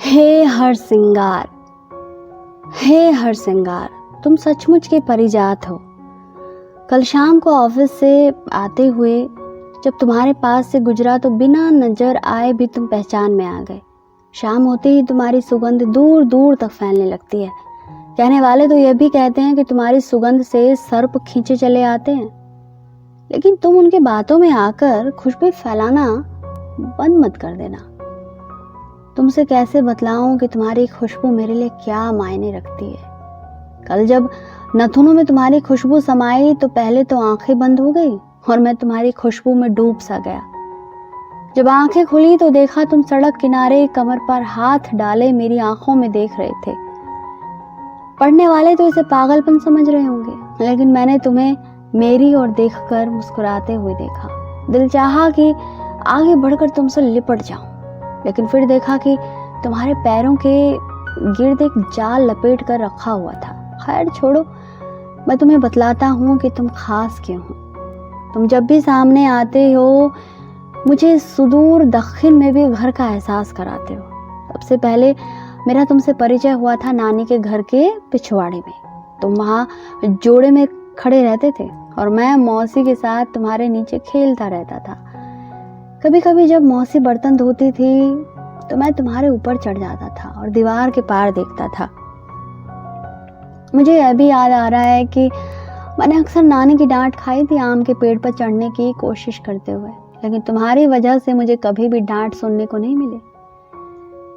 हे हर सिंगार, हे हर सिंगार, तुम सचमुच के परिजात हो। कल शाम को ऑफिस से आते हुए जब तुम्हारे पास से गुजरा तो बिना नजर आए भी तुम पहचान में आ गए। शाम होते ही तुम्हारी सुगंध दूर दूर तक फैलने लगती है। कहने वाले तो यह भी कहते हैं कि तुम्हारी सुगंध से सर्प खींचे चले आते हैं, लेकिन तुम उनके बातों में आकर खुशबू फैलाना बंद मत कर देना। तुमसे कैसे बतलाऊं कि तुम्हारी खुशबू मेरे लिए क्या मायने रखती है। कल जब नथुनों में तुम्हारी खुशबू समाई तो पहले तो आंखें बंद हो गई और मैं तुम्हारी खुशबू में डूब सा गया। जब आंखें खुली तो देखा तुम सड़क किनारे कमर पर हाथ डाले मेरी आंखों में देख रहे थे। पढ़ने वाले तो इसे पागलपन समझ रहे होंगे, लेकिन मैंने तुम्हें मेरी ओर देखकर मुस्कुराते हुए देखा। दिल चाहा कि आगे बढ़कर तुमसे लिपट जाऊं, लेकिन फिर देखा कि तुम्हारे पैरों के गिर्द एक जाल लपेट कर रखा हुआ था। खैर छोड़ो, मैं तुम्हें बतलाता हूँ कि तुम खास क्यों हो। तुम जब भी सामने आते हो मुझे सुदूर दक्षिण में भी घर का एहसास कराते हो। सबसे पहले मेरा तुमसे परिचय हुआ था नानी के घर के पिछवाड़े में। तुम वहाँ जोड़े में खड़े रहते थे और मैं मौसी के साथ तुम्हारे नीचे खेलता रहता था। कभी कभी जब मौसी बर्तन धोती थी तो मैं तुम्हारे ऊपर चढ़ जाता था और दीवार के पार देखता था। मुझे यह भी याद आ रहा है कि मैंने अक्सर नानी की डांट खाई थी आम के पेड़ पर चढ़ने की कोशिश करते हुए, लेकिन तुम्हारी वजह से मुझे कभी भी डांट सुनने को नहीं मिली।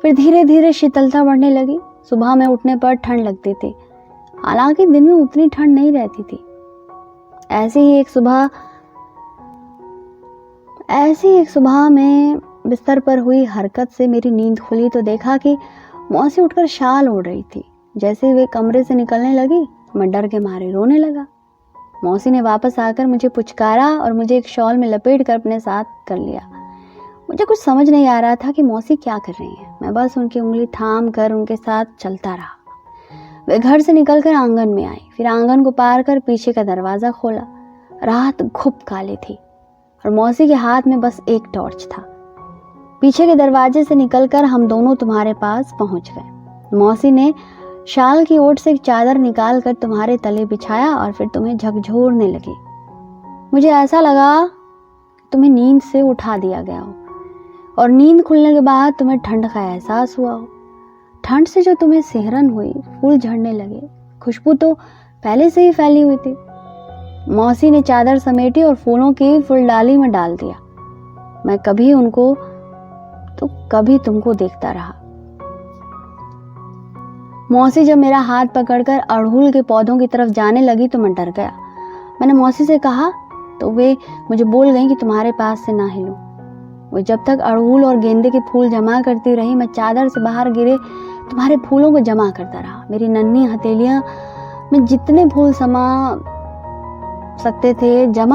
फिर धीरे धीरे शीतलता बढ़ने लगी। सुबह में उठने पर ठंड लगती थी, हालांकि दिन में उतनी ठंड नहीं रहती थी। ऐसी ही एक सुबह में बिस्तर पर हुई हरकत से मेरी नींद खुली तो देखा कि मौसी उठकर शाल ओढ़ रही थी। जैसे ही वे कमरे से निकलने लगी मैं डर के मारे रोने लगा। मौसी ने वापस आकर मुझे पुचकारा और मुझे एक शॉल में लपेट कर अपने साथ कर लिया। मुझे कुछ समझ नहीं आ रहा था कि मौसी क्या कर रही है। मैं बस उनकी उंगली थाम कर उनके साथ चलता रहा। वे घर से निकलकर आंगन में आई, फिर आंगन को पार कर पीछे का दरवाजा खोला। रात घुप काली थी और मौसी के हाथ में बस एक टॉर्च था। पीछे के दरवाजे से निकलकर हम दोनों तुम्हारे पास पहुंच गए। मौसी ने शाल की ओट से एक चादर निकाल कर तुम्हारे तले बिछाया और फिर तुम्हें झकझोरने लगी। मुझे ऐसा लगा कि तुम्हें नींद से उठा दिया गया हो और नींद खुलने के बाद तुम्हें ठंड का एहसास हुआ हो। ठंड से जो तुम्हें सिहरन हुई, फूल झड़ने लगे, खुशबू तो पहले से ही फैली हुई थी। मौसी ने चादर समेटी और फूलों की फुलडाली में डाल दिया। मैं कभी उनको तो कभी तुमको देखता रहा। मौसी जब मेरा हाथ पकड़कर अड़हुल के पौधों की तरफ जाने लगी तो मैं डर गया। मैंने मौसी से कहा तो वे मुझे बोल गई कि तुम्हारे पास से ना हिलूं। वो जब तक अड़हुल और गेंदे के फूल जमा करती रही, मैं चादर से बाहर गिरे तुम्हारे फूलों को जमा करता रहा। मेरी नन्ही हथेलियां में जितने फूल जमा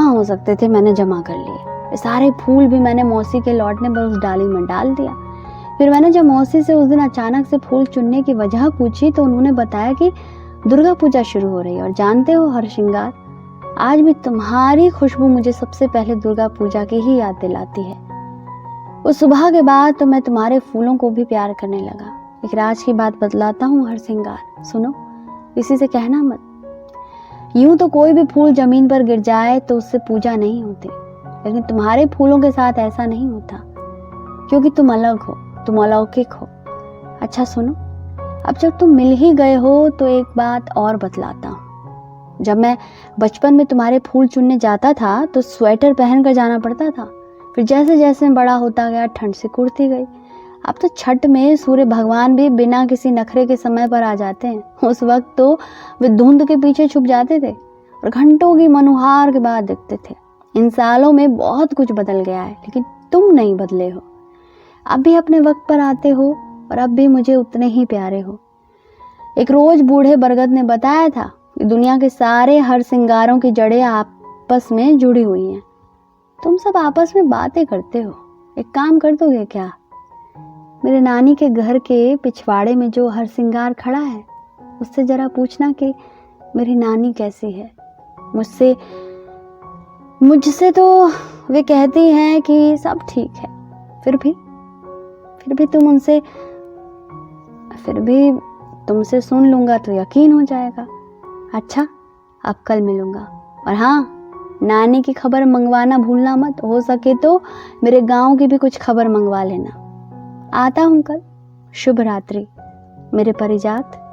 हो सकते थे मैंने जमा कर लिए। सारे फूल भी मैंने मौसी के लौटने पर उस डाली में डाल दिया। फिर मैंने जब मौसी से उस दिन अचानक से फूल चुनने की वजह पूछी तो उन्होंने बताया कि दुर्गा पूजा शुरू हो रही है और जानते हो हर श्रृंगार, आज भी तुम्हारी खुशबू मुझे सबसे पहले दुर्गा पूजा की ही याद दिलाती है। उस सुबह के बाद तो मैं तुम्हारे फूलों को भी प्यार करने लगा। एक राज की बात बतलाता हूँ हर श्रृंगार, सुनो, किसी से कहना मत। यूं तो कोई भी फूल जमीन पर गिर जाए तो उससे पूजा नहीं होती, लेकिन तुम्हारे फूलों के साथ ऐसा नहीं होता, क्योंकि तुम अलग हो, तुम अलौकिक हो। अच्छा सुनो, अब जब तुम मिल ही गए हो तो एक बात और बतलाता हूँ। जब मैं बचपन में तुम्हारे फूल चुनने जाता था तो स्वेटर पहन कर जाना पड़ता था। फिर जैसे जैसे मैं बड़ा होता गया ठंड से कुड़ती गई। अब तो छठ में सूर्य भगवान भी बिना किसी नखरे के समय पर आ जाते हैं। उस वक्त तो वे धुंध के पीछे छुप जाते थे और घंटों की मनुहार के बाद दिखते थे। इन सालों में बहुत कुछ बदल गया है, लेकिन तुम नहीं बदले हो। अब भी अपने वक्त पर आते हो और अब भी मुझे उतने ही प्यारे हो। एक रोज बूढ़े बरगद ने बताया था कि दुनिया के सारे हर श्रृंगारों की जड़ें आपस में जुड़ी हुई हैं। तुम सब आपस में बातें करते हो। एक काम कर दोगे क्या? मेरे नानी के घर के पिछवाड़े में जो हर श्रृंगार खड़ा है उससे जरा पूछना कि मेरी नानी कैसी है। मुझसे तो वे कहती हैं कि सब ठीक है, फिर भी तुम उनसे फिर भी तुमसे सुन लूँगा तो यकीन हो जाएगा। अच्छा, अब कल मिलूँगा। और हाँ, नानी की खबर मंगवाना भूलना मत। हो सके तो मेरे गांव की भी कुछ खबर मंगवा लेना। आता हूँ कल। शुभ रात्रि मेरे परिजात।